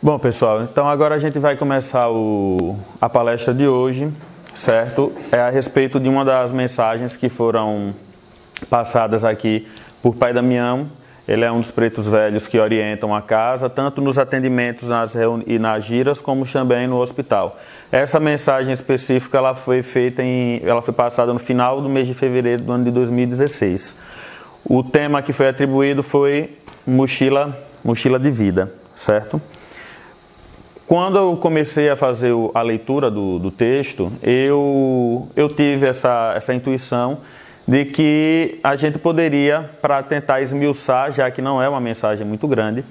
Bom, pessoal, então agora a gente vai começar a palestra de hoje, certo? É a respeito de uma das mensagens que foram passadas aqui por Pai Damião. Ele é um dos pretos velhos que orientam a casa, tanto nos atendimentos e nas giras, como também no hospital. Essa mensagem específica ela foi passada no final do mês de fevereiro do ano de 2016. O tema que foi atribuído foi mochila de vida, certo? Quando eu comecei a fazer a leitura do texto, eu tive essa intuição de que a gente poderia, para tentar esmiuçar, já que não é uma mensagem muito grande,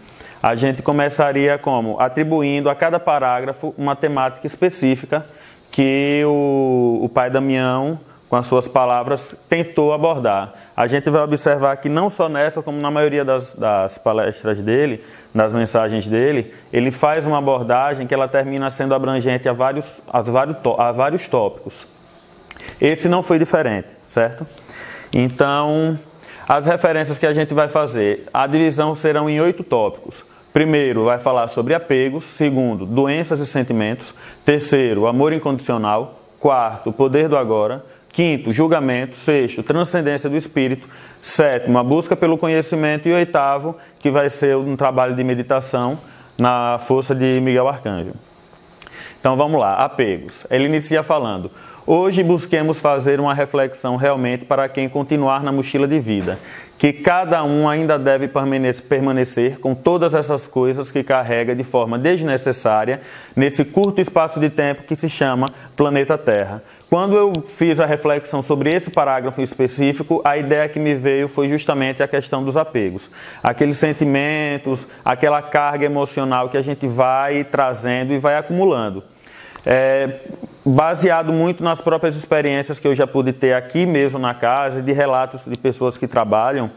a gente começaria como? Atribuindo a cada parágrafo uma temática específica que o Pai Damião, com as suas palavras, tentou abordar. A gente vai observar que não só nessa, como na maioria das palestras dele, nas mensagens dele, ele faz uma abordagem que ela termina sendo abrangente a vários tópicos. Esse não foi diferente, certo? Então, as referências que a gente vai fazer, a divisão serão em 8 tópicos. Primeiro, vai falar sobre apegos. Segundo, doenças e sentimentos. Terceiro, amor incondicional. Quarto, poder do agora. Quinto, julgamento. Sexto, transcendência do espírito. Sétimo, a busca pelo conhecimento. E oitavo, que vai ser um trabalho de meditação na força de Miguel Arcanjo. Então vamos lá, apegos. Ele inicia falando: hoje busquemos fazer uma reflexão realmente para quem continuar na mochila de vida, que cada um ainda deve permanecer com todas essas coisas que carrega de forma desnecessária nesse curto espaço de tempo que se chama planeta Terra. Quando eu fiz a reflexão sobre esse parágrafo específico, a ideia que me veio foi justamente a questão dos apegos. Aqueles sentimentos, aquela carga emocional que a gente vai trazendo e vai acumulando. Baseado muito nas próprias experiências que eu já pude ter aqui mesmo na casa e de relatos de pessoas que trabalham,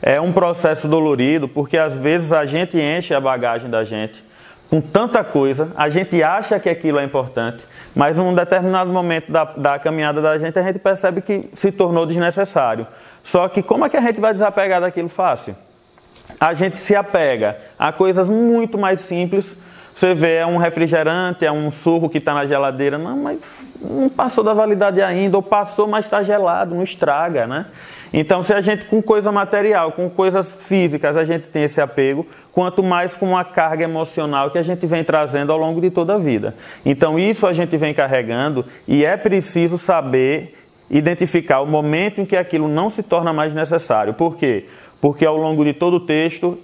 é um processo dolorido, porque às vezes a gente enche a bagagem da gente com tanta coisa, a gente acha que aquilo é importante, mas num determinado momento da caminhada da gente, a gente percebe que se tornou desnecessário. Só que como é que a gente vai desapegar daquilo fácil? A gente se apega a coisas muito mais simples. Você vê, é um refrigerante, é um suco que está na geladeira. Não, mas não passou da validade ainda, ou passou, mas está gelado, não estraga, né? Então, se a gente, com coisa material, com coisas físicas, a gente tem esse apego, quanto mais com a carga emocional que a gente vem trazendo ao longo de toda a vida. Então, isso a gente vem carregando e é preciso saber identificar o momento em que aquilo não se torna mais necessário. Por quê? Porque ao longo de todo o texto,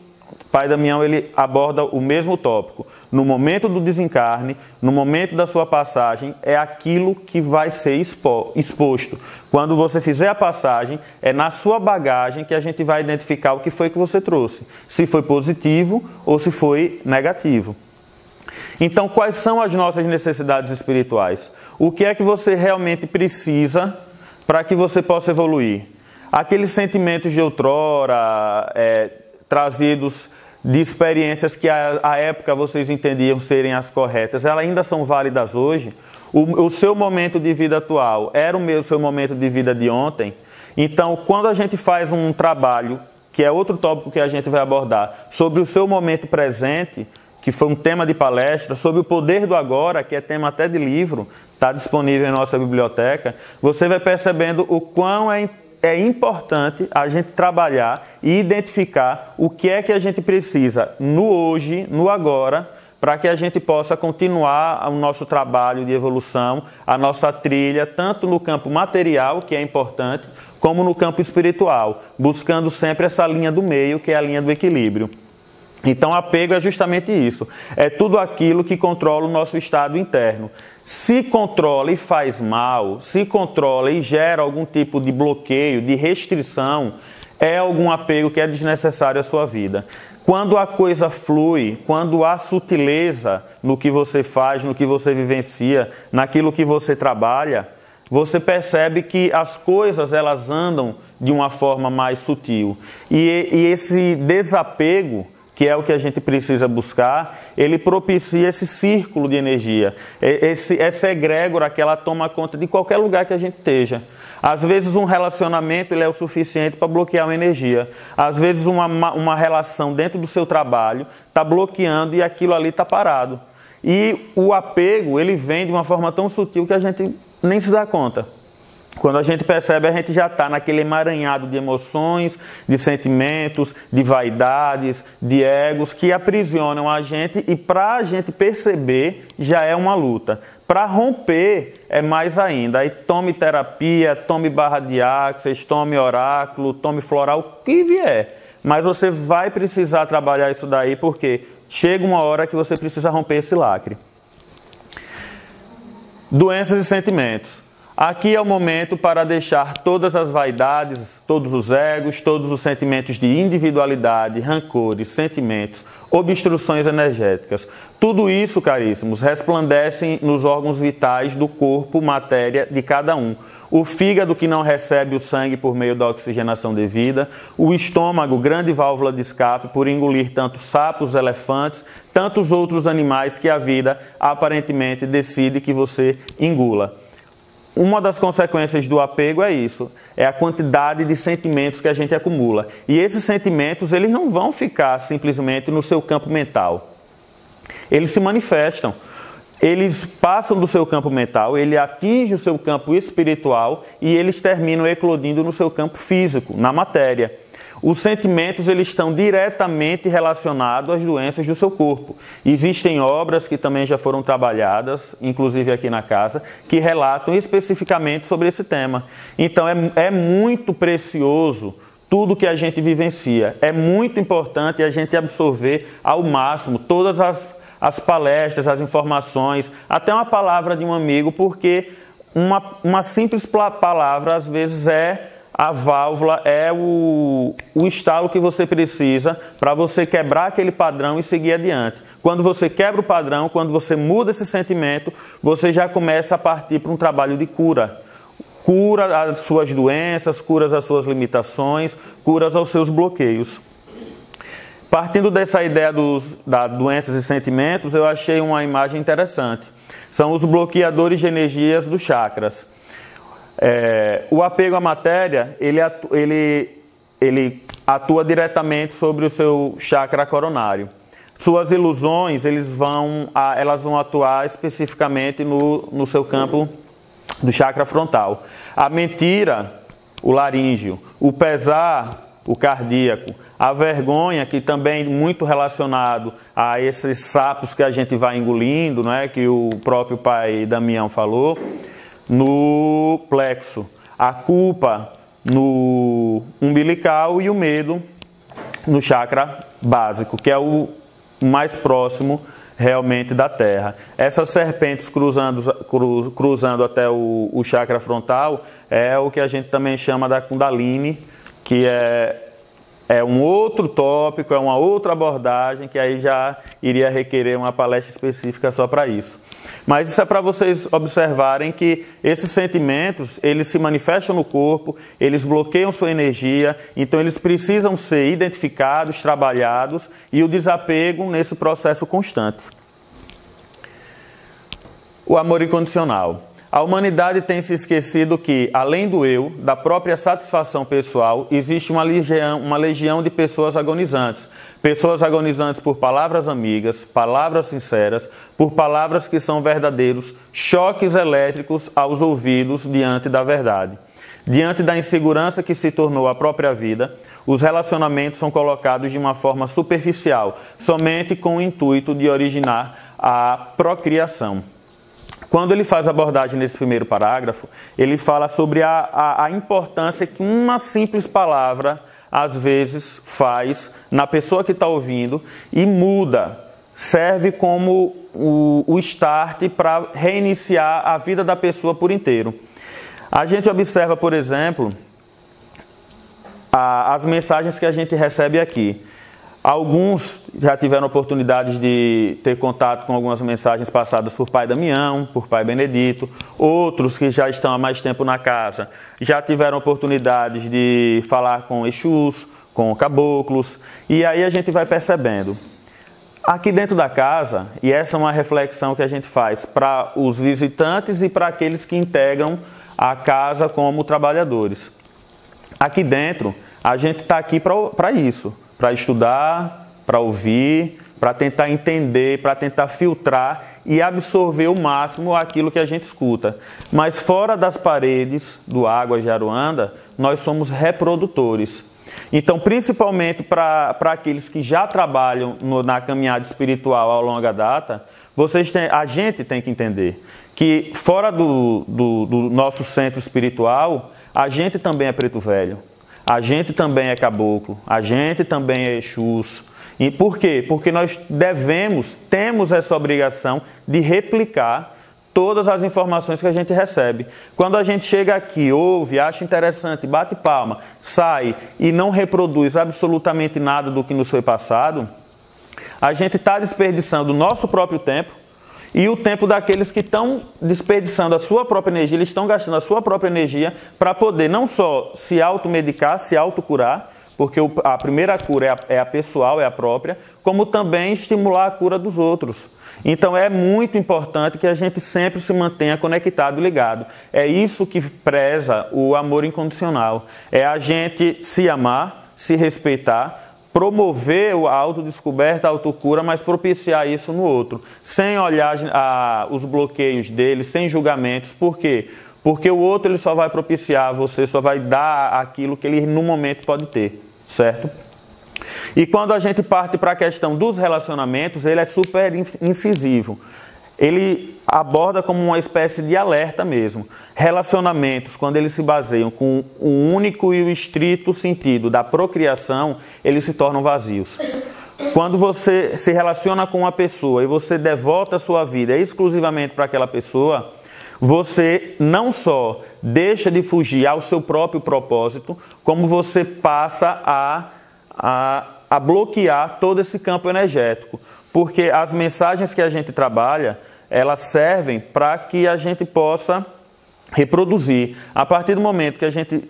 Pai Damião ele aborda o mesmo tópico. No momento do desencarne, no momento da sua passagem, é aquilo que vai ser exposto. Quando você fizer a passagem, é na sua bagagem que a gente vai identificar o que foi que você trouxe. Se foi positivo ou se foi negativo. Então, quais são as nossas necessidades espirituais? O que é que você realmente precisa para que você possa evoluir? Aqueles sentimentos de outrora, trazidos de experiências que à época vocês entendiam serem as corretas, elas ainda são válidas hoje? O seu momento de vida atual era o seu momento de vida de ontem? Então, quando a gente faz um trabalho, que é outro tópico que a gente vai abordar, sobre o seu momento presente, que foi um tema de palestra, sobre o poder do agora, que é tema até de livro, está disponível em nossa biblioteca, você vai percebendo o quão é importante a gente trabalhar e identificar o que é que a gente precisa no hoje, no agora, para que a gente possa continuar o nosso trabalho de evolução, a nossa trilha, tanto no campo material, que é importante, como no campo espiritual, buscando sempre essa linha do meio, que é a linha do equilíbrio. Então, apego é justamente isso. É tudo aquilo que controla o nosso estado interno. Se controla e faz mal, se controla e gera algum tipo de bloqueio, de restrição, é algum apego que é desnecessário à sua vida. Quando a coisa flui, quando há sutileza no que você faz, no que você vivencia, naquilo que você trabalha, você percebe que as coisas elas andam de uma forma mais sutil. E esse desapego, que é o que a gente precisa buscar, ele propicia esse círculo de energia, essa egrégora que ela toma conta de qualquer lugar que a gente esteja. Às vezes um relacionamento ele é o suficiente para bloquear uma energia. Às vezes uma relação dentro do seu trabalho está bloqueando e aquilo ali está parado. E o apego ele vem de uma forma tão sutil que a gente nem se dá conta. Quando a gente percebe, a gente já está naquele emaranhado de emoções, de sentimentos, de vaidades, de egos que aprisionam a gente e para a gente perceber já é uma luta. Para romper é mais ainda. Aí tome terapia, tome barra de axis, tome oráculo, tome floral, o que vier. Mas você vai precisar trabalhar isso daí porque chega uma hora que você precisa romper esse lacre. Doenças e sentimentos. Aqui é o momento para deixar todas as vaidades, todos os egos, todos os sentimentos de individualidade, rancores, sentimentos, obstruções energéticas. Tudo isso, caríssimos, resplandecem nos órgãos vitais do corpo, matéria de cada um. O fígado que não recebe o sangue por meio da oxigenação devida, o estômago, grande válvula de escape por engolir tanto sapos, elefantes, tantos outros animais que a vida aparentemente decide que você engula. Uma das consequências do apego é isso, é a quantidade de sentimentos que a gente acumula. E esses sentimentos, eles não vão ficar simplesmente no seu campo mental. Eles se manifestam, eles passam do seu campo mental, ele atinge o seu campo espiritual e eles terminam eclodindo no seu campo físico, na matéria. Os sentimentos eles estão diretamente relacionados às doenças do seu corpo. Existem obras que também já foram trabalhadas, inclusive aqui na casa, que relatam especificamente sobre esse tema. Então é muito precioso tudo que a gente vivencia. É muito importante a gente absorver ao máximo todas as palestras, as informações, até uma palavra de um amigo, porque uma simples palavra às vezes é a válvula, é o estalo que você precisa para você quebrar aquele padrão e seguir adiante. Quando você quebra o padrão, quando você muda esse sentimento, você já começa a partir para um trabalho de cura. Cura as suas doenças, cura as suas limitações, cura aos seus bloqueios. Partindo dessa ideia das doenças e sentimentos, eu achei uma imagem interessante. São os bloqueadores de energias dos chakras. O apego à matéria, ele atua diretamente sobre o seu chakra coronário. Suas ilusões, elas vão atuar especificamente no seu campo do chakra frontal. A mentira, o laríngeo. O pesar, o cardíaco. A vergonha, que também é muito relacionado a esses sapos que a gente vai engolindo, né, que o próprio pai Damião falou, no plexo. A culpa no umbilical e o medo no chakra básico, que é o mais próximo realmente da Terra. Essas serpentes cruzando até o chakra frontal é o que a gente também chama da Kundalini, que é um outro tópico, é uma outra abordagem que aí já iria requerer uma palestra específica só para isso. Mas isso é para vocês observarem que esses sentimentos, eles se manifestam no corpo, eles bloqueiam sua energia, então eles precisam ser identificados, trabalhados e o desapego nesse processo constante. O amor incondicional. A humanidade tem se esquecido que, além do eu, da própria satisfação pessoal, existe uma legião de pessoas agonizantes. Pessoas agonizantes por palavras amigas, palavras sinceras, por palavras que são verdadeiros choques elétricos aos ouvidos diante da verdade. Diante da insegurança que se tornou a própria vida, os relacionamentos são colocados de uma forma superficial, somente com o intuito de originar a procriação. Quando ele faz a abordagem nesse primeiro parágrafo, ele fala sobre a importância que uma simples palavra às vezes faz na pessoa que está ouvindo e muda, serve como o start para reiniciar a vida da pessoa por inteiro. A gente observa, por exemplo, as mensagens que a gente recebe aqui. Alguns já tiveram oportunidade de ter contato com algumas mensagens passadas por pai Damião, por pai Benedito. Outros que já estão há mais tempo na casa já tiveram oportunidades de falar com Exus, com caboclos. E aí a gente vai percebendo. Aqui dentro da casa, e essa é uma reflexão que a gente faz para os visitantes e para aqueles que integram a casa como trabalhadores. Aqui dentro, a gente está aqui para isso, para estudar, para ouvir, para tentar entender, para tentar filtrar e absorver o máximo aquilo que a gente escuta. Mas fora das paredes do Águas de Aruanda, nós somos reprodutores. Então, principalmente para aqueles que já trabalham na caminhada espiritual a longa data, a gente tem que entender que fora do nosso centro espiritual, a gente também é preto velho, a gente também é caboclo, a gente também é Exus. E por quê? Porque nós temos essa obrigação de replicar todas as informações que a gente recebe. Quando a gente chega aqui, ouve, acha interessante, bate palma, sai e não reproduz absolutamente nada do que nos foi passado, a gente está desperdiçando o nosso próprio tempo e o tempo daqueles que estão desperdiçando a sua própria energia, eles estão gastando a sua própria energia para poder não só se automedicar, se autocurar, porque a primeira cura é a pessoal, é a própria, como também estimular a cura dos outros. Então é muito importante que a gente sempre se mantenha conectado e ligado. É isso que preza o amor incondicional. É a gente se amar, se respeitar, promover a autodescoberta, a autocura, mas propiciar isso no outro, sem olhar os bloqueios dele, sem julgamentos. Por quê? Porque o outro ele só vai propiciar, você só vai dar aquilo que ele no momento pode ter, certo? E quando a gente parte para a questão dos relacionamentos, ele é super incisivo. Ele aborda como uma espécie de alerta mesmo. Relacionamentos, quando eles se baseiam com o único e o estrito sentido da procriação, eles se tornam vazios. Quando você se relaciona com uma pessoa e você devota a sua vida exclusivamente para aquela pessoa, você não só deixa de fugir ao seu próprio propósito, como você passa a bloquear todo esse campo energético. Porque as mensagens que a gente trabalha, elas servem para que a gente possa reproduzir. A partir do momento que a gente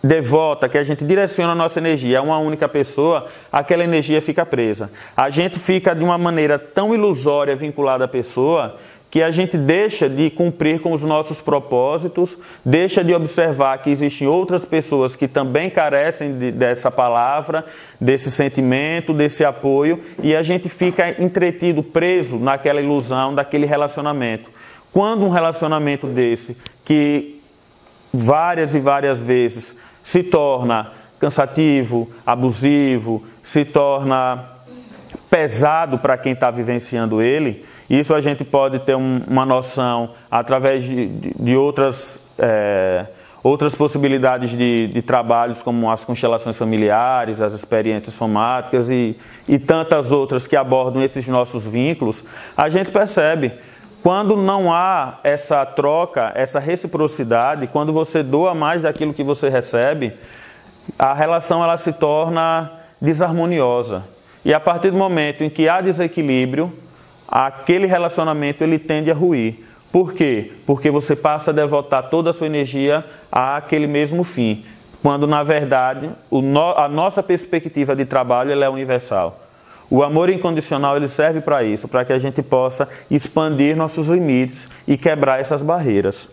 devota, que a gente direciona a nossa energia a uma única pessoa, aquela energia fica presa. A gente fica de uma maneira tão ilusória vinculada à pessoa que a gente deixa de cumprir com os nossos propósitos, deixa de observar que existem outras pessoas que também carecem dessa palavra, desse sentimento, desse apoio, e a gente fica entretido, preso naquela ilusão daquele relacionamento. Quando um relacionamento desse, que várias e várias vezes se torna cansativo, abusivo, se torna pesado para quem está vivenciando ele, isso a gente pode ter uma noção através de outras possibilidades de trabalhos, como as constelações familiares, as experiências somáticas e tantas outras que abordam esses nossos vínculos. A gente percebe, quando não há essa troca, essa reciprocidade, quando você doa mais daquilo que você recebe, a relação ela se torna desarmoniosa. E a partir do momento em que há desequilíbrio, aquele relacionamento ele tende a ruir. Por quê? Porque você passa a devotar toda a sua energia àquele mesmo fim, quando na verdade a nossa perspectiva de trabalho ela é universal. O amor incondicional ele serve para isso, para que a gente possa expandir nossos limites e quebrar essas barreiras.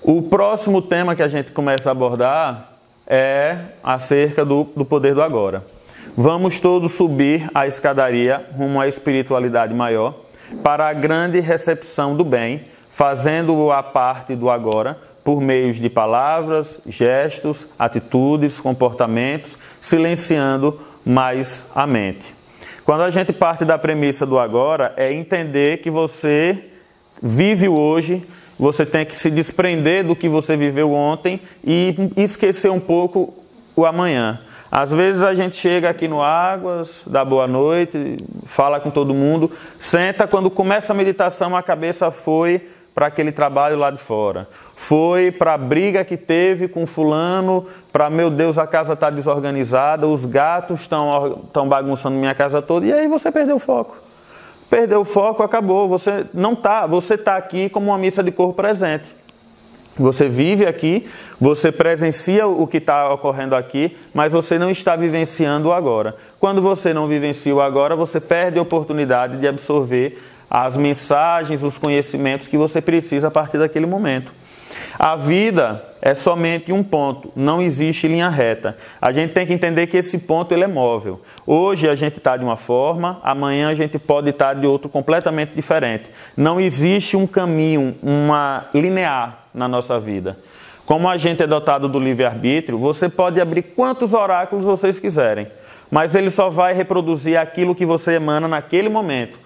O próximo tema que a gente começa a abordar é acerca do poder do agora. Vamos todos subir a escadaria rumo à espiritualidade maior para a grande recepção do bem, fazendo a parte do agora por meios de palavras, gestos, atitudes, comportamentos, silenciando mais a mente. Quando a gente parte da premissa do agora, é entender que você vive o hoje, você tem que se desprender do que você viveu ontem e esquecer um pouco o amanhã. Às vezes a gente chega aqui no Águas, dá boa noite, fala com todo mundo, senta, quando começa a meditação a cabeça foi para aquele trabalho lá de fora. Foi para a briga que teve com fulano, para, meu Deus, a casa está desorganizada, os gatos estão bagunçando minha casa toda, e aí você perdeu o foco. Perdeu o foco, acabou. Você está aqui como uma missa de corpo presente. Você vive aqui, você presencia o que está ocorrendo aqui, mas você não está vivenciando o agora. Quando você não vivencia o agora, você perde a oportunidade de absorver as mensagens, os conhecimentos que você precisa a partir daquele momento. A vida é somente um ponto, não existe linha reta. A gente tem que entender que esse ponto ele é móvel. Hoje a gente está de uma forma, amanhã a gente pode estar de outro completamente diferente. Não existe um caminho, uma linear na nossa vida. Como a gente é dotado do livre-arbítrio, você pode abrir quantos oráculos vocês quiserem, mas ele só vai reproduzir aquilo que você emana naquele momento.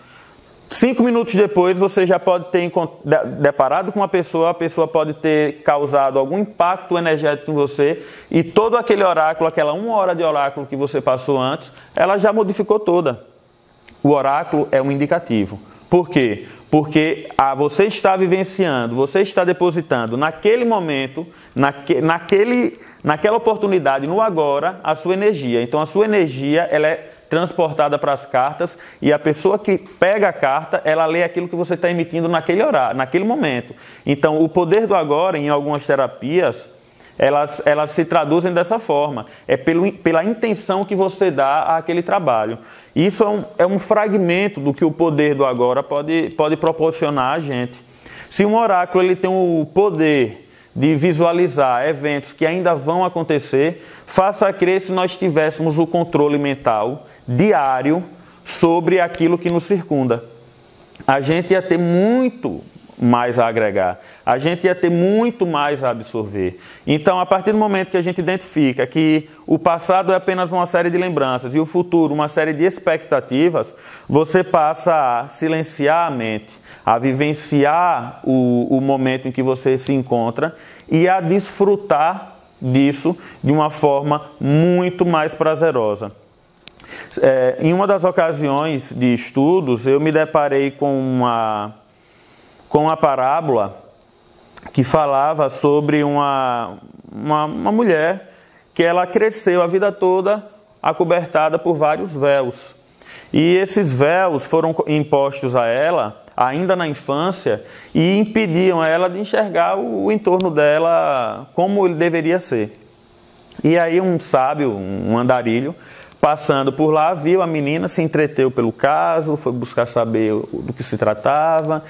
5 minutos depois você já pode ter deparado com uma pessoa, a pessoa pode ter causado algum impacto energético em você e todo aquele oráculo, aquela 1 hora de oráculo que você passou antes, ela já modificou toda. O oráculo é um indicativo. Por quê? Porque você está vivenciando, você está depositando naquele momento, naquela oportunidade, no agora, a sua energia. Então a sua energia ela é transportada para as cartas e a pessoa que pega a carta, ela lê aquilo que você está emitindo naquele horário, naquele momento. Então o poder do agora, em algumas terapias, elas se traduzem dessa forma. É pela intenção que você dá àquele trabalho. Isso é um fragmento do que o poder do agora pode proporcionar a gente. Se um oráculo ele tem o poder de visualizar eventos que ainda vão acontecer, faça crer se nós tivéssemos o controle mental diário sobre aquilo que nos circunda. A gente ia ter muito mais a agregar, a gente ia ter muito mais a absorver. Então, a partir do momento que a gente identifica que o passado é apenas uma série de lembranças e o futuro uma série de expectativas, você passa a silenciar a mente, a vivenciar o momento em que você se encontra e a desfrutar disso de uma forma muito mais prazerosa. Em uma das ocasiões de estudos, eu me deparei com uma parábola que falava sobre uma mulher que ela cresceu a vida toda acobertada por vários véus. E esses véus foram impostos a ela ainda na infância e impediam ela de enxergar o entorno dela como ele deveria ser. E aí um sábio, um andarilho, passando por lá, viu a menina, se entreteu pelo caso, foi buscar saber do que se tratava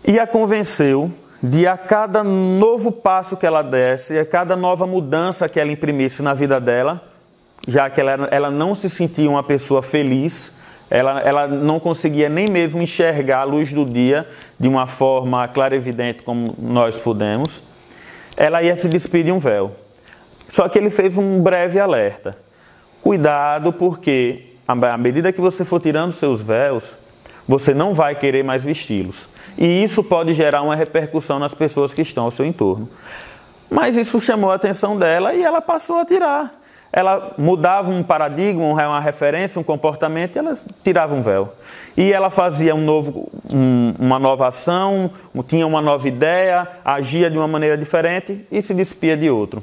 e a convenceu de a cada novo passo que ela desse, a cada nova mudança que ela imprimisse na vida dela, já que ela não se sentia uma pessoa feliz, ela não conseguia nem mesmo enxergar a luz do dia de uma forma clarividente como nós podemos, ela ia se despedir de um véu. Só que ele fez um breve alerta. Cuidado, porque à medida que você for tirando seus véus, você não vai querer mais vesti-los. E isso pode gerar uma repercussão nas pessoas que estão ao seu entorno. Mas isso chamou a atenção dela e ela passou a tirar. Ela mudava um paradigma, uma referência, um comportamento e ela tirava um véu. E ela fazia uma nova ação, tinha uma nova ideia, agia de uma maneira diferente e se despia de outro.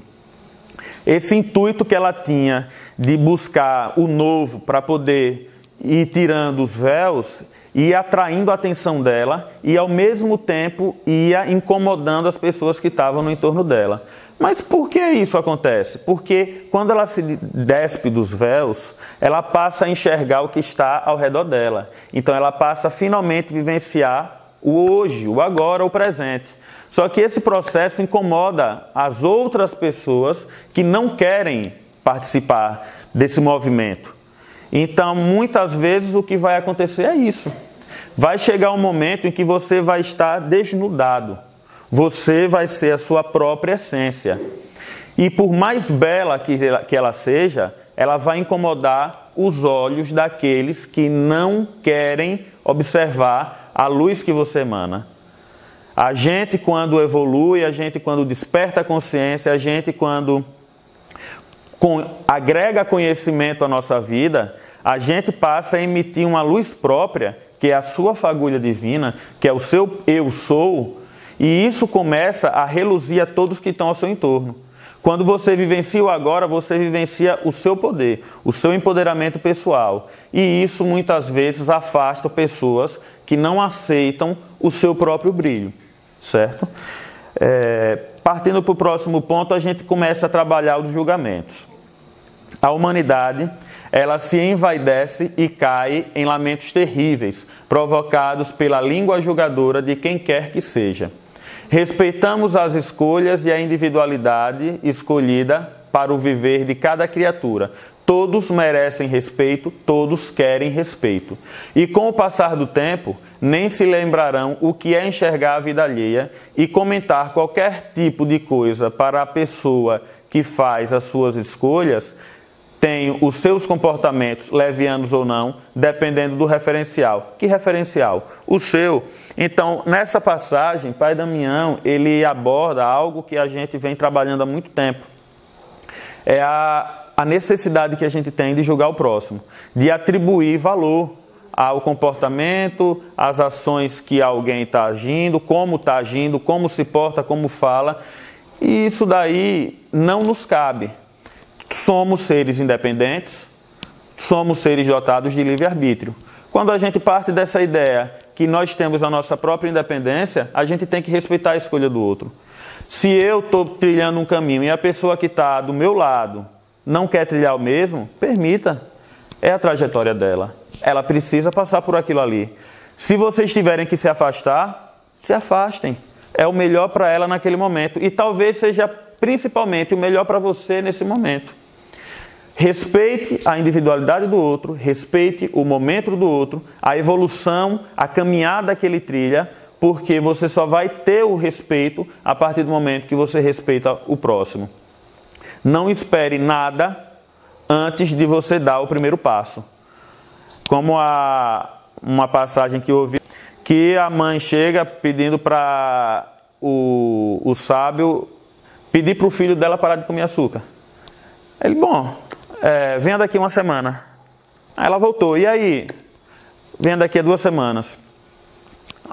Esse intuito que ela tinha de buscar o novo para poder ir tirando os véus, ia atraindo a atenção dela e ao mesmo tempo ia incomodando as pessoas que estavam no entorno dela. Mas por que isso acontece? Porque quando ela se despe dos véus, ela passa a enxergar o que está ao redor dela. Então ela passa a finalmente vivenciar o hoje, o agora, o presente. Só que esse processo incomoda as outras pessoas que não querem participar desse movimento. Então, muitas vezes o que vai acontecer é isso. Vai chegar um momento em que você vai estar desnudado. Você vai ser a sua própria essência. E por mais bela que ela seja, ela vai incomodar os olhos daqueles que não querem observar a luz que você emana. A gente, quando evolui, a gente, quando desperta a consciência, a gente, quando agrega conhecimento à nossa vida, a gente passa a emitir uma luz própria, que é a sua fagulha divina, que é o seu eu sou, e isso começa a reluzir a todos que estão ao seu entorno. Quando você vivencia o agora, você vivencia o seu poder, o seu empoderamento pessoal. E isso muitas vezes afasta pessoas que não aceitam o seu próprio brilho, certo? Partindo para o próximo ponto, a gente começa a trabalhar os julgamentos. A humanidade, ela se envaidece e cai em lamentos terríveis, provocados pela língua julgadora de quem quer que seja. Respeitamos as escolhas e a individualidade escolhida para o viver de cada criatura. Todos merecem respeito, todos querem respeito. E com o passar do tempo, nem se lembrarão o que é enxergar a vida alheia e comentar qualquer tipo de coisa para a pessoa que faz as suas escolhas, tem os seus comportamentos, levianos ou não, dependendo do referencial. Que referencial? O seu. Então, nessa passagem, Pai Damião, ele aborda algo que a gente vem trabalhando há muito tempo. É a necessidade que a gente tem de julgar o próximo, de atribuir valor ao comportamento, às ações que alguém está agindo, como se porta, como fala. E isso daí não nos cabe. Somos seres independentes, somos seres dotados de livre-arbítrio. Quando a gente parte dessa ideia que nós temos a nossa própria independência, a gente tem que respeitar a escolha do outro. Se eu estou trilhando um caminho e a pessoa que está do meu lado não quer trilhar o mesmo, permita. É a trajetória dela. Ela precisa passar por aquilo ali. Se vocês tiverem que se afastar, se afastem. É o melhor para ela naquele momento. E talvez seja principalmente o melhor para você nesse momento. Respeite a individualidade do outro, respeite o momento do outro, a evolução, a caminhada que ele trilha, porque você só vai ter o respeito a partir do momento que você respeita o próximo. Não espere nada antes de você dar o primeiro passo. Como uma passagem que eu ouvi, que a mãe chega pedindo para o sábio pedir para o filho dela parar de comer açúcar. Ele, venha daqui uma semana. Aí ela voltou, e aí? Venha daqui a 2 semanas.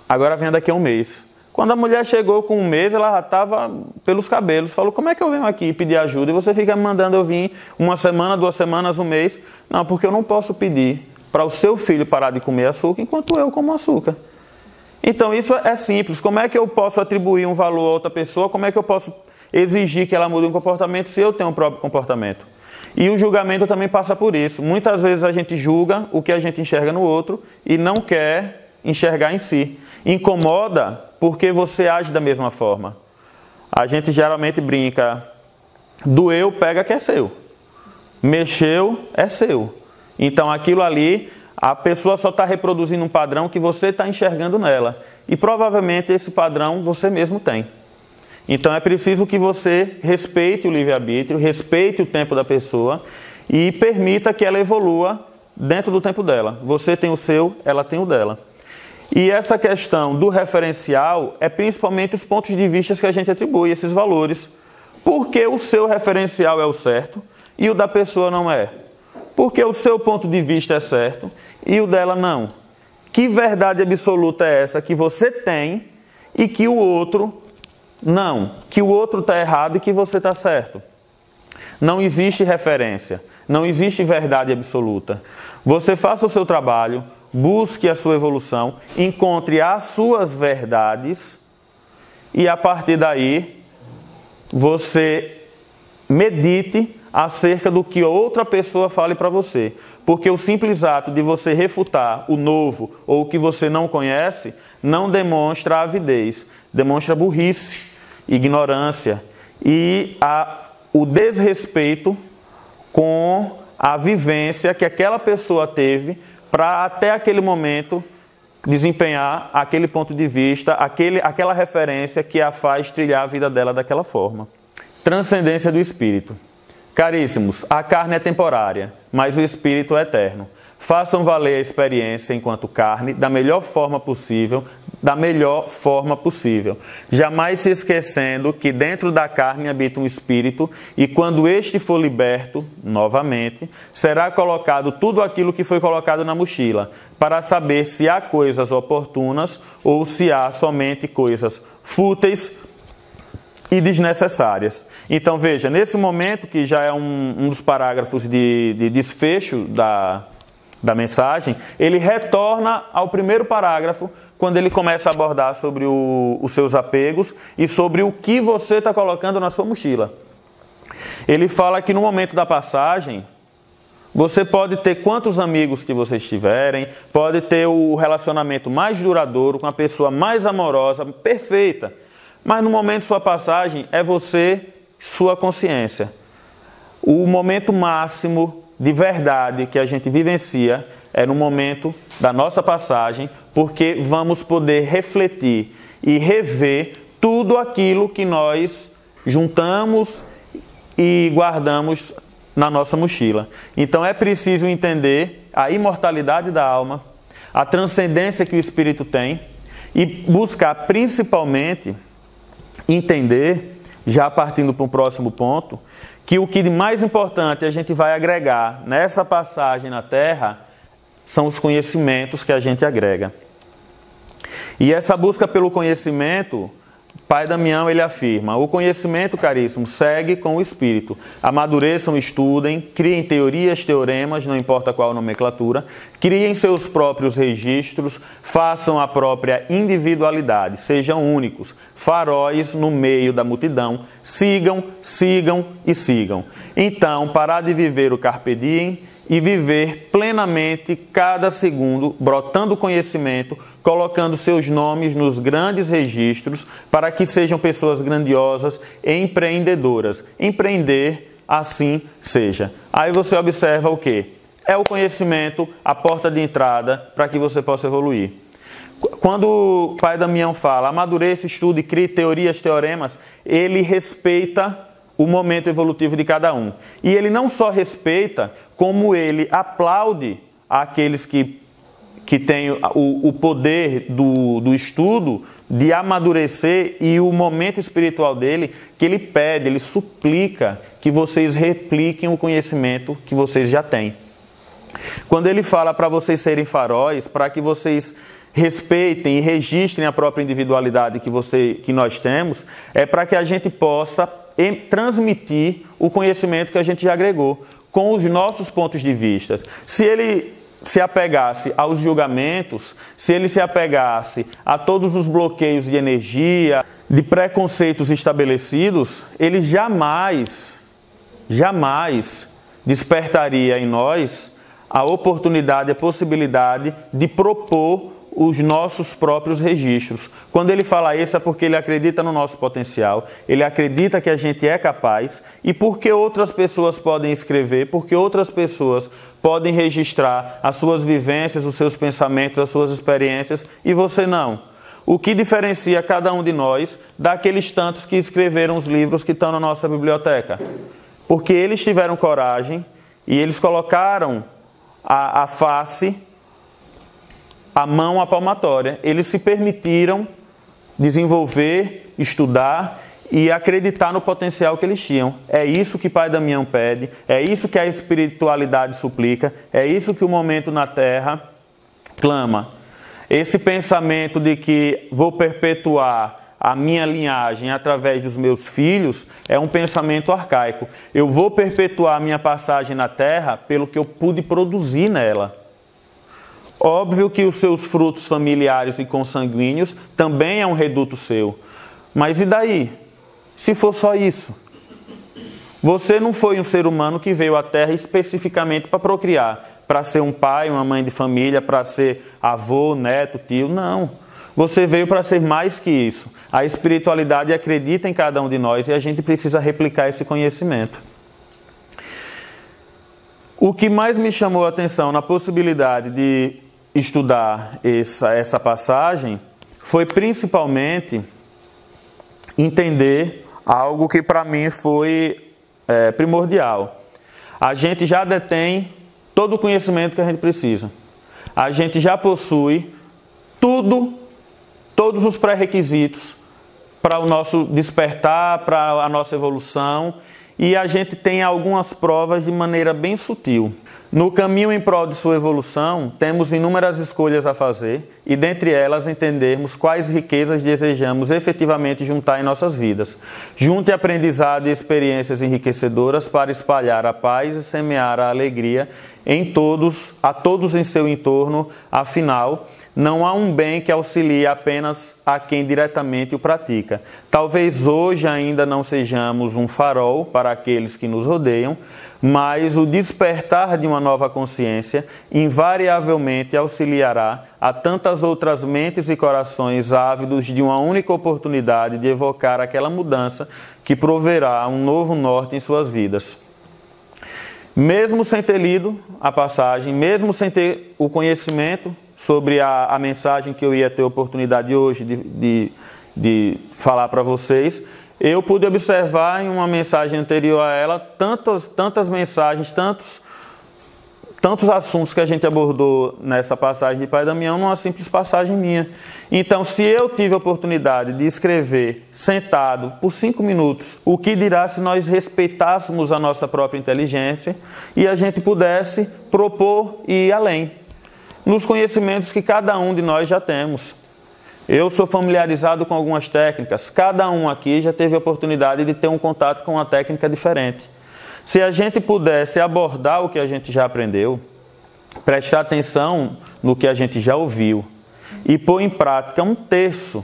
Agora venha daqui a 1 mês. Quando a mulher chegou com 1 mês, ela já estava pelos cabelos. Falou, como é que eu venho aqui pedir ajuda? E você fica me mandando eu vir 1 semana, 2 semanas, 1 mês. Não, porque eu não posso pedir para o seu filho parar de comer açúcar enquanto eu como açúcar. Então isso é simples. Como é que eu posso atribuir um valor a outra pessoa? Como é que eu posso exigir que ela mude um comportamento se eu tenho o próprio comportamento? E o julgamento também passa por isso. Muitas vezes a gente julga o que a gente enxerga no outro e não quer enxergar em si. Incomoda porque você age da mesma forma. A gente geralmente brinca, doeu, pega que é seu. Mexeu, é seu. Então aquilo ali, a pessoa só está reproduzindo um padrão que você está enxergando nela. E provavelmente esse padrão você mesmo tem. Então é preciso que você respeite o livre-arbítrio, respeite o tempo da pessoa e permita que ela evolua dentro do tempo dela. Você tem o seu, ela tem o dela. E essa questão do referencial é principalmente os pontos de vista que a gente atribui, esses valores. Porque o seu referencial é o certo e o da pessoa não é. Porque o seu ponto de vista é certo e o dela não. Que verdade absoluta é essa que você tem e que o outro não? Que o outro está errado e que você está certo. Não existe referência, não existe verdade absoluta. Você faça o seu trabalho, busque a sua evolução, encontre as suas verdades e a partir daí você medite acerca do que outra pessoa fale para você. Porque o simples ato de você refutar o novo ou o que você não conhece não demonstra avidez, demonstra burrice, ignorância e o desrespeito com a vivência que aquela pessoa teve para até aquele momento desempenhar aquele ponto de vista, aquela referência que a faz trilhar a vida dela daquela forma. Transcendência do espírito. Caríssimos, a carne é temporária, mas o espírito é eterno. Façam valer a experiência enquanto carne da melhor forma possível, jamais se esquecendo que dentro da carne habita um espírito e quando este for liberto, novamente, será colocado tudo aquilo que foi colocado na mochila, para saber se há coisas oportunas ou se há somente coisas fúteis e desnecessárias. Então veja, nesse momento que já é um dos parágrafos de desfecho da mensagem, ele retorna ao primeiro parágrafo, quando ele começa a abordar sobre os seus apegos e sobre o que você está colocando na sua mochila. Ele fala que no momento da passagem, você pode ter quantos amigos que vocês tiverem, pode ter o relacionamento mais duradouro, com a pessoa mais amorosa, perfeita, Mas no momento de sua passagem é você, sua consciência. O momento máximo de verdade que a gente vivencia é no momento da nossa passagem, porque vamos poder refletir e rever tudo aquilo que nós juntamos e guardamos na nossa mochila. Então é preciso entender a imortalidade da alma, a transcendência que o espírito tem e buscar principalmente entender, já partindo para o próximo ponto, que o que de mais importante a gente vai agregar nessa passagem na Terra são os conhecimentos que a gente agrega. E essa busca pelo conhecimento, Pai Damião ele afirma: o conhecimento, caríssimo, segue com o espírito. Amadureçam, estudem, criem teorias, teoremas, não importa qual nomenclatura, criem seus próprios registros, façam a própria individualidade, sejam únicos, faróis no meio da multidão, sigam, sigam e sigam. Então, parar de viver o carpe diem e viver plenamente cada segundo, brotando conhecimento, colocando seus nomes nos grandes registros, para que sejam pessoas grandiosas e empreendedoras. Empreender, assim seja. Aí você observa o quê? É o conhecimento a porta de entrada para que você possa evoluir. Quando o Pai Damião fala, amadureça, estude, crie teorias, teoremas, ele respeita o momento evolutivo de cada um. E ele não só respeita, como ele aplaude aqueles que têm o poder do estudo, de amadurecer, e o momento espiritual dele, que ele pede, ele suplica que vocês repliquem o conhecimento que vocês já têm. Quando ele fala para vocês serem faróis, para que vocês respeitem e registrem a própria individualidade que nós temos, é para que a gente possa transmitir o conhecimento que a gente já agregou, com os nossos pontos de vista. Se ele se apegasse aos julgamentos, se ele se apegasse a todos os bloqueios de energia, de preconceitos estabelecidos, ele jamais despertaria em nós a oportunidade, a possibilidade de propor os nossos próprios registros. Quando ele fala isso é porque ele acredita no nosso potencial, ele acredita que a gente é capaz, e porque outras pessoas podem escrever, porque outras pessoas podem registrar as suas vivências, os seus pensamentos, as suas experiências, e você não. O que diferencia cada um de nós daqueles tantos que escreveram os livros que estão na nossa biblioteca? Porque eles tiveram coragem e eles colocaram a face, a mão à palmatória. Eles se permitiram desenvolver, estudar e acreditar no potencial que eles tinham. É isso que Pai Damião pede, é isso que a espiritualidade suplica, é isso que o momento na Terra clama. Esse pensamento de que vou perpetuar a minha linhagem através dos meus filhos é um pensamento arcaico. Eu vou perpetuar a minha passagem na Terra pelo que eu pude produzir nela. Óbvio que os seus frutos familiares e consanguíneos também é um reduto seu. Mas e daí? Se for só isso? Você não foi um ser humano que veio à Terra especificamente para procriar, para ser um pai, uma mãe de família, para ser avô, neto, tio. Não. Você veio para ser mais que isso. A espiritualidade acredita em cada um de nós e a gente precisa replicar esse conhecimento. O que mais me chamou a atenção na possibilidade de estudar essa passagem foi principalmente entender algo que para mim foi primordial. A gente já detém todo o conhecimento que a gente precisa. A gente já possui todos os pré-requisitos para o nosso despertar, para a nossa evolução, e a gente tem algumas provas de maneira bem sutil. No caminho em prol de sua evolução, temos inúmeras escolhas a fazer e, dentre elas, entendermos quais riquezas desejamos efetivamente juntar em nossas vidas. Junte aprendizado e experiências enriquecedoras para espalhar a paz e semear a alegria a todos em seu entorno. Afinal, não há um bem que auxilie apenas a quem diretamente o pratica. Talvez hoje ainda não sejamos um farol para aqueles que nos rodeiam, mas o despertar de uma nova consciência invariavelmente auxiliará a tantas outras mentes e corações ávidos de uma única oportunidade de evocar aquela mudança que proverá um novo norte em suas vidas. Mesmo sem ter lido a passagem, mesmo sem ter o conhecimento sobre a mensagem que eu ia ter oportunidade hoje de falar para vocês, eu pude observar em uma mensagem anterior a ela tantas mensagens, tantos assuntos que a gente abordou nessa passagem de Pai Damião numa simples passagem minha. Então, se eu tive a oportunidade de escrever sentado por 5 minutos, o que dirá se nós respeitássemos a nossa própria inteligência e a gente pudesse propor e ir além, nos conhecimentos que cada um de nós já temos. Eu sou familiarizado com algumas técnicas, cada um aqui já teve a oportunidade de ter um contato com uma técnica diferente. Se a gente pudesse abordar o que a gente já aprendeu, prestar atenção no que a gente já ouviu e pôr em prática 1/3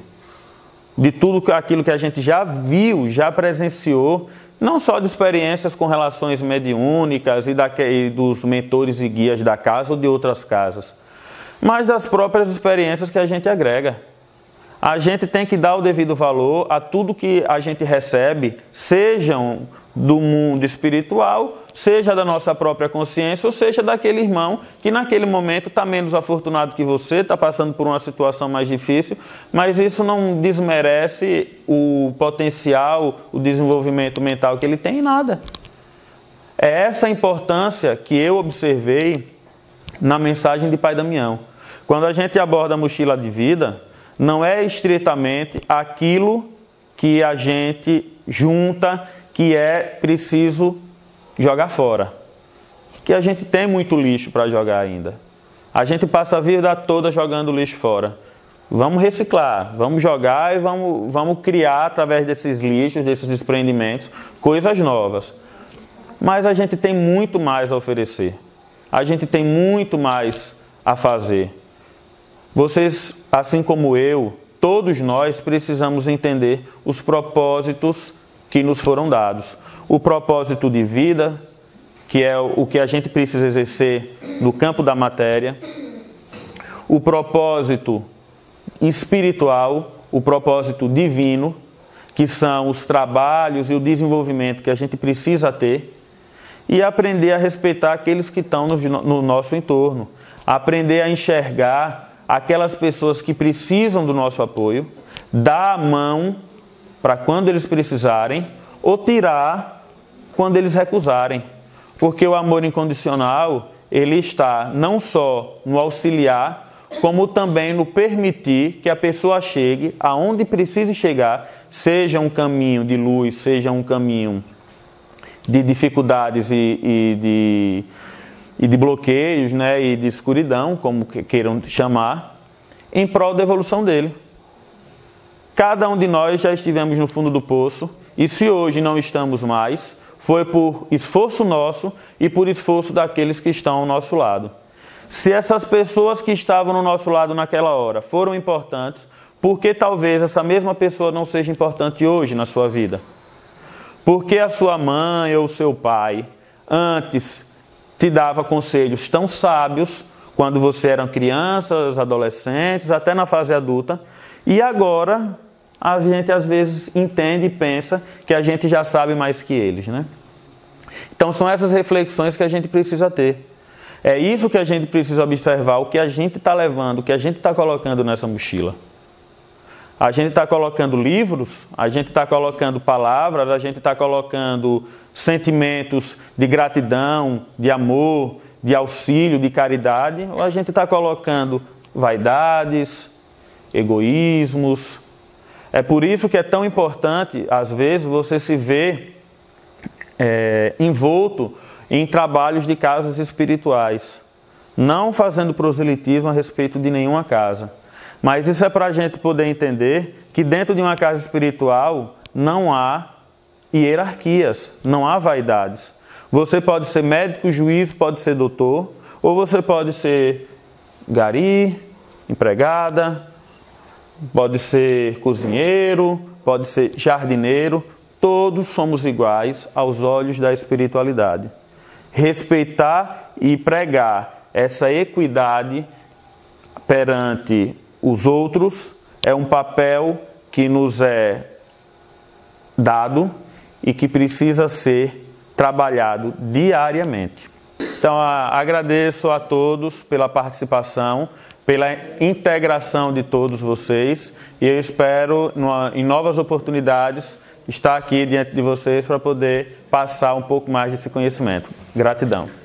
de tudo aquilo que a gente já viu, já presenciou, não só de experiências com relações mediúnicas e dos mentores e guias da casa ou de outras casas, mas das próprias experiências que a gente agrega. A gente tem que dar o devido valor a tudo que a gente recebe, sejam do mundo espiritual, seja da nossa própria consciência, ou seja daquele irmão que naquele momento está menos afortunado que você, está passando por uma situação mais difícil, mas isso não desmerece o potencial, o desenvolvimento mental que ele tem em nada. É essa a importância que eu observei na mensagem de Pai Damião. Quando a gente aborda a mochila de vida, não é estritamente aquilo que a gente junta que é preciso jogar fora. Que a gente tem muito lixo para jogar ainda. A gente passa a vida toda jogando lixo fora. Vamos reciclar, vamos jogar e vamos criar através desses lixos, desses desprendimentos, coisas novas. Mas a gente tem muito mais a oferecer. A gente tem muito mais a fazer. Vocês, assim como eu, todos nós precisamos entender os propósitos que nos foram dados. O propósito de vida, que é o que a gente precisa exercer no campo da matéria. O propósito espiritual, o propósito divino, que são os trabalhos e o desenvolvimento que a gente precisa ter. E aprender a respeitar aqueles que estão no nosso entorno. Aprender a enxergar aquelas pessoas que precisam do nosso apoio, dar a mão para quando eles precisarem, ou tirar quando eles recusarem. Porque o amor incondicional, ele está não só no auxiliar, como também no permitir que a pessoa chegue aonde precise chegar, seja um caminho de luz, seja um caminho de dificuldades e de bloqueios, né, e de escuridão, como queiram chamar, em prol da evolução dele. Cada um de nós já estivemos no fundo do poço, e se hoje não estamos mais, foi por esforço nosso e por esforço daqueles que estão ao nosso lado. Se essas pessoas que estavam no nosso lado naquela hora foram importantes, por que talvez essa mesma pessoa não seja importante hoje na sua vida? Porque a sua mãe ou o seu pai antes te dava conselhos tão sábios quando você eram crianças, adolescentes, até na fase adulta, e agora a gente às vezes entende e pensa que a gente já sabe mais que eles, né? Então são essas reflexões que a gente precisa ter. É isso que a gente precisa observar, o que a gente está levando, o que a gente está colocando nessa mochila. A gente está colocando livros, a gente está colocando palavras, a gente está colocando sentimentos de gratidão, de amor, de auxílio, de caridade, ou a gente está colocando vaidades, egoísmos. É por isso que é tão importante, às vezes, você se ver envolto em trabalhos de casas espirituais, não fazendo proselitismo a respeito de nenhuma casa. Mas isso é para a gente poder entender que dentro de uma casa espiritual não há hierarquias, não há vaidades. Você pode ser médico, juiz, pode ser doutor, ou você pode ser gari, empregada, pode ser cozinheiro, pode ser jardineiro, todos somos iguais aos olhos da espiritualidade. Respeitar e pregar essa equidade perante os outros é um papel que nos é dado e que precisa ser trabalhado diariamente. Então, agradeço a todos pela participação, pela integração de todos vocês e eu espero, em novas oportunidades, estar aqui diante de vocês para poder passar um pouco mais desse conhecimento. Gratidão.